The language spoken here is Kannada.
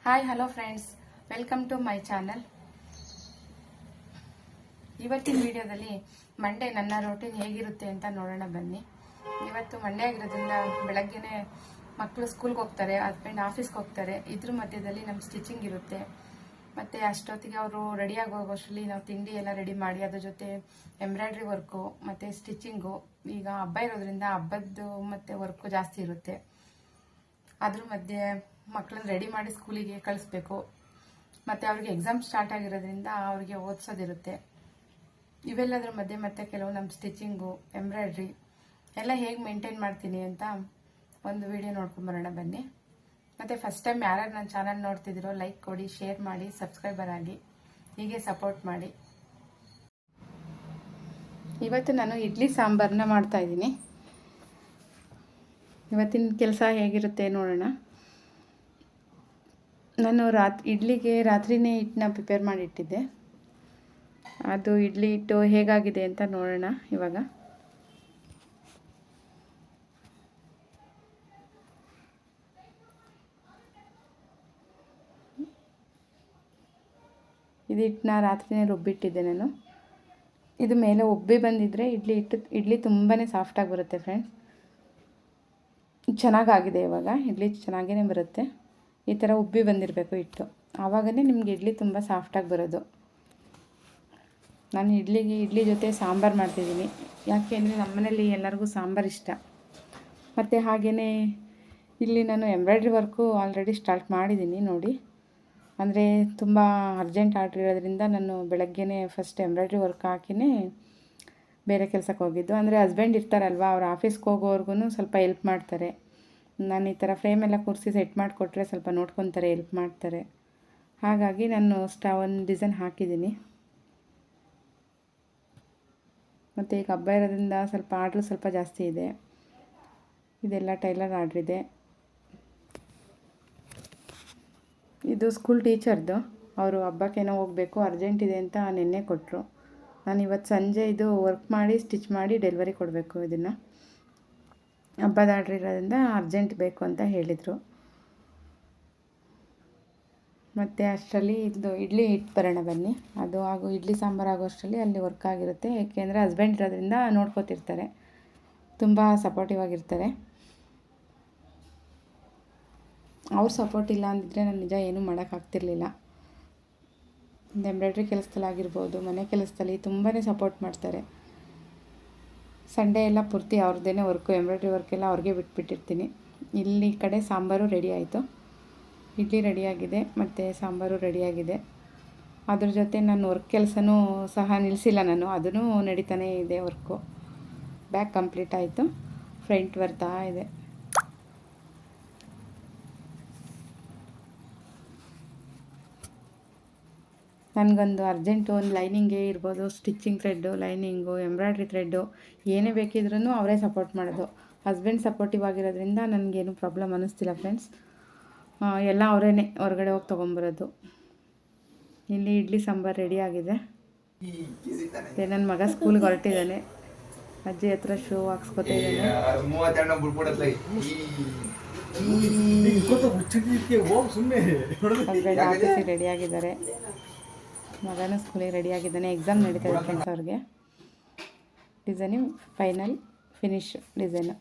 Hi hello friends, welcome to my channel. ಇವತ್ತಿನ ವಿಡಿಯೋದಲ್ಲಿ ಮಂಡೇ ನನ್ನ ರೂಟೀನ್ ಹೇಗಿರುತ್ತೆ ಅಂತ ನೋಡೋಣ ಬನ್ನಿ. ಇವತ್ತು ಮಂಡೇ ಆಗಿರೋದ್ರಿಂದ ಬೆಳಗ್ಗೆನೆ ಮಕ್ಕಳು ಸ್ಕೂಲ್ಗೆ ಹೋಗ್ತಾರೆ, ಹಸ್ಬೆಂಡ್ ಆಫೀಸ್ಗೆ ಹೋಗ್ತಾರೆ. ಇದ್ರ ಮಧ್ಯದಲ್ಲಿ ನಮ್ಮ ಸ್ಟಿಚಿಂಗ್ ಇರುತ್ತೆ. ಮತ್ತು ಅಷ್ಟೊತ್ತಿಗೆ ಅವರು ರೆಡಿಯಾಗಿ ಹೋಗೋಷ್ಟರಲ್ಲಿ ನಾವು ತಿಂಡಿ ಎಲ್ಲ ರೆಡಿ ಮಾಡಿ ಅದ್ರ ಜೊತೆ ಎಂಬ್ರಾಯ್ಡ್ರಿ ವರ್ಕು ಮತ್ತು ಸ್ಟಿಚಿಂಗು. ಈಗ ಹಬ್ಬ ಇರೋದ್ರಿಂದ ಹಬ್ಬದ್ದು ಮತ್ತು ವರ್ಕು ಜಾಸ್ತಿ ಇರುತ್ತೆ. ಅದ್ರ ಮಧ್ಯೆ ಮಕ್ಕಳನ್ನ ರೆಡಿ ಮಾಡಿ ಸ್ಕೂಲಿಗೆ ಕಳಿಸ್ಬೇಕು. ಮತ್ತು ಅವ್ರಿಗೆ ಎಕ್ಸಾಮ್ ಸ್ಟಾರ್ಟ್ ಆಗಿರೋದ್ರಿಂದ ಅವ್ರಿಗೆ ಓದಿಸೋದಿರುತ್ತೆ. ಇವೆಲ್ಲದ್ರ ಮಧ್ಯೆ ಮತ್ತೆ ಕೆಲವು ನಮ್ಮ ಸ್ಟಿಚಿಂಗು, ಎಂಬ್ರಾಯ್ಡ್ರಿ ಎಲ್ಲ ಹೇಗೆ ಮೇಂಟೈನ್ ಮಾಡ್ತೀನಿ ಅಂತ ಒಂದು ವಿಡಿಯೋ ನೋಡ್ಕೊಂಬರೋಣ ಬನ್ನಿ. ಮತ್ತು ಫಸ್ಟ್ ಟೈಮ್ ಯಾರ್ಯಾರು ನನ್ನ ಚಾನಲ್ ನೋಡ್ತಿದ್ದೀರೋ ಲೈಕ್ ಕೊಡಿ, ಶೇರ್ ಮಾಡಿ, ಸಬ್ಸ್ಕ್ರೈಬರ್ ಆಗಿ, ಹೀಗೆ ಸಪೋರ್ಟ್ ಮಾಡಿ. ಇವತ್ತು ನಾನು ಇಡ್ಲಿ ಸಾಂಬಾರನ್ನ ಮಾಡ್ತಾಯಿದ್ದೀನಿ. ಇವತ್ತಿನ ಕೆಲಸ ಹೇಗಿರುತ್ತೆ ನೋಡೋಣ. ನಾನು ಇಡ್ಲಿಗೆ ರಾತ್ರಿನೇ ಹಿಟ್ಟನ್ನ ಪ್ರಿಪೇರ್ ಮಾಡಿಟ್ಟಿದ್ದೆ. ಅದು ಇಡ್ಲಿ ಹಿಟ್ಟು ಹೇಗಾಗಿದೆ ಅಂತ ನೋಡೋಣ ಇವಾಗ. ಇದು ಹಿಟ್ಟನ್ನ ರಾತ್ರಿನೇ ರುಬ್ಬಿಟ್ಟಿದ್ದೆ ನಾನು. ಇದು ಮೇಲೆ ಉಬ್ಬಿ ಬಂದಿದ್ದರೆ ಇಡ್ಲಿ ತುಂಬಾ ಸಾಫ್ಟಾಗಿ ಬರುತ್ತೆ ಫ್ರೆಂಡ್ಸ್. ಚೆನ್ನಾಗಾಗಿದೆ ಇವಾಗ. ಇಡ್ಲಿ ಚೆನ್ನಾಗೇ ಬರುತ್ತೆ. ಈ ಥರ ಉಬ್ಬಿ ಬಂದಿರಬೇಕು ಹಿಟ್ಟು, ಆವಾಗಲೇ ನಿಮ್ಗೆ ಇಡ್ಲಿ ತುಂಬ ಸಾಫ್ಟಾಗಿ ಬರೋದು. ನಾನು ಇಡ್ಲಿ ಜೊತೆ ಸಾಂಬಾರು ಮಾಡ್ತಿದ್ದೀನಿ. ಯಾಕೆ ಅಂದರೆ ನಮ್ಮನೇಲಿ ಎಲ್ಲರಿಗೂ ಸಾಂಬಾರು ಇಷ್ಟ. ಮತ್ತು ಹಾಗೆಯೇ ಇಲ್ಲಿ ನಾನು ಎಂಬ್ರಾಯ್ಡ್ರಿ ವರ್ಕು ಆಲ್ರೆಡಿ ಸ್ಟಾರ್ಟ್ ಮಾಡಿದ್ದೀನಿ ನೋಡಿ. ಅಂದರೆ ತುಂಬ ಅರ್ಜೆಂಟ್ ಆರ್ಡ್ರ್ ಇರೋದ್ರಿಂದ ನಾನು ಬೆಳಗ್ಗೆನೇ ಫಸ್ಟ್ ಎಂಬ್ರಾಯ್ಡ್ರಿ ವರ್ಕ್ ಹಾಕಿನೇ ಬೇರೆ ಕೆಲಸಕ್ಕೆ ಹೋಗಿದ್ದು. ಅಂದರೆ ಹಸ್ಬೆಂಡ್ ಇರ್ತಾರಲ್ವ, ಅವ್ರು ಆಫೀಸ್ಗೆ ಹೋಗೋವರೆಗೂ ಸ್ವಲ್ಪ ಹೆಲ್ಪ್ ಮಾಡ್ತಾರೆ. ನಾನು ಈ ಥರ ಫ್ರೇಮೆಲ್ಲ ಕೂರಿಸಿ ಸೆಟ್ ಮಾಡಿಕೊಟ್ರೆ ಸ್ವಲ್ಪ ನೋಡ್ಕೊತಾರೆ, ಹೆಲ್ಪ್ ಮಾಡ್ತಾರೆ. ಹಾಗಾಗಿ ನಾನು ಒಂದು ಡಿಸೈನ್ ಹಾಕಿದ್ದೀನಿ. ಮತ್ತು ಈಗ ಹಬ್ಬ ಇರೋದ್ರಿಂದ ಸ್ವಲ್ಪ ಆರ್ಡ್ರು ಸ್ವಲ್ಪ ಜಾಸ್ತಿ ಇದೆ. ಇದೆಲ್ಲ ಟೈಲರ್ ಆರ್ಡ್ರಿದೆ. ಇದು ಸ್ಕೂಲ್ ಟೀಚರ್ದು. ಅವರು ಹಬ್ಬಕ್ಕೇನೋ ಹೋಗಬೇಕು, ಅರ್ಜೆಂಟ್ ಇದೆ ಅಂತ ನಿನ್ನೆ ಕೊಟ್ಟರು. ನಾನು ಇವತ್ತು ಸಂಜೆ ಇದು ವರ್ಕ್ ಮಾಡಿ ಸ್ಟಿಚ್ ಮಾಡಿ ಡೆಲಿವರಿ ಕೊಡಬೇಕು. ಇದನ್ನು ಹಬ್ಬದ ಆರ್ಡ್ರ್ ಇರೋದ್ರಿಂದ ಅರ್ಜೆಂಟ್ ಬೇಕು ಅಂತ ಹೇಳಿದರು. ಮತ್ತು ಅಷ್ಟರಲ್ಲಿ ಇದು ಇಡ್ಲಿ ಹಿಟ್ಟು ಬರೋಣ ಬನ್ನಿ. ಅದು ಇಡ್ಲಿ ಸಾಂಬಾರು ಆಗೋ ಅಷ್ಟರಲ್ಲಿ ಅಲ್ಲಿ ವರ್ಕ್ ಆಗಿರುತ್ತೆ. ಏಕೆಂದರೆ ಹಸ್ಬೆಂಡ್ ಇರೋದ್ರಿಂದ ನೋಡ್ಕೋತಿರ್ತಾರೆ, ತುಂಬ ಸಪೋರ್ಟಿವ್ ಆಗಿರ್ತಾರೆ. ಅವ್ರ ಸಪೋರ್ಟ್ ಇಲ್ಲ ಅಂದಿದ್ರೆ ನಾನು ನಿಜ ಏನೂ ಮಾಡೋಕ್ಕಾಗ್ತಿರ್ಲಿಲ್ಲ. ಎಂಬ್ರಾಯ್ಡ್ರಿ ಕೆಲಸದಲ್ಲಾಗಿರ್ಬೋದು, ಮನೆ ಕೆಲಸದಲ್ಲಿ ತುಂಬಾ ಸಪೋರ್ಟ್ ಮಾಡ್ತಾರೆ. ಸಂಡೇ ಎಲ್ಲ ಪೂರ್ತಿ ಅವ್ರದ್ದೇ ವರ್ಕು, ಎಂಬ್ರಾಯ್ಡ್ರಿ ವರ್ಕೆಲ್ಲ ಅವ್ರಿಗೆ ಬಿಟ್ಬಿಟ್ಟಿರ್ತೀನಿ. ಇಲ್ಲಿ ಕಡೆ ಸಾಂಬಾರು ರೆಡಿ ಆಯಿತು, ಇಡ್ಲಿ ರೆಡಿಯಾಗಿದೆ ಮತ್ತು ಸಾಂಬಾರು ರೆಡಿಯಾಗಿದೆ. ಅದ್ರ ಜೊತೆ ನಾನು ವರ್ಕ್ ಕೆಲಸನೂ ಸಹ ನಿಲ್ಲಿಸಿಲ್ಲ ನಾನು, ಅದೂ ನಡೀತಾನೇ ಇದೆ ವರ್ಕು. ಬ್ಯಾಕ್ ಕಂಪ್ಲೀಟ್ ಆಯಿತು, ಫ್ರಂಟ್ ಬರ್ತಾ ಇದೆ. ನನಗೊಂದು ಅರ್ಜೆಂಟು ಒಂದು ಲೈನಿಂಗೇ ಇರ್ಬೋದು, stitching thread, lining, embroidery thread ಏನೇ ಬೇಕಿದ್ರೂ ಅವರೇ ಸಪೋರ್ಟ್ ಮಾಡೋದು. ಹಸ್ಬೆಂಡ್ ಸಪೋರ್ಟಿವ್ ಆಗಿರೋದ್ರಿಂದ ನನಗೇನು ಪ್ರಾಬ್ಲಮ್ ಅನ್ನಿಸ್ತಿಲ್ಲ ಫ್ರೆಂಡ್ಸ್. ಎಲ್ಲ ಅವರೇ ಹೊರಗಡೆ ಹೋಗಿ ತೊಗೊಂಬರೋದು. ಇಲ್ಲಿ ಇಡ್ಲಿ ಸಾಂಬಾರು ರೆಡಿ ಆಗಿದೆ. ನನ್ನ ಮಗ ಸ್ಕೂಲ್ಗೆ ಹೊರಟಿದ್ದಾನೆ, ಅಜ್ಜಿ ಹತ್ರ ಶೂ ಹಾಕ್ಸ್ಕೊತಾ ಇದ್ದಾನೆ. ಹಸ್ಬೆಂಡ್ ಆಫೀಸಿಗೆ ರೆಡಿಯಾಗಿದ್ದಾರೆ, ಮಗನೂ ಸ್ಕೂಲಿಗೆ ರೆಡಿಯಾಗಿದ್ದಾನೆ. ಎಕ್ಸಾಮ್ ನಡೀತಾ ಇದೆ ಫ್ರೆಂಡ್ಸ್ ಅವ್ರಿಗೆ. Design final finish design.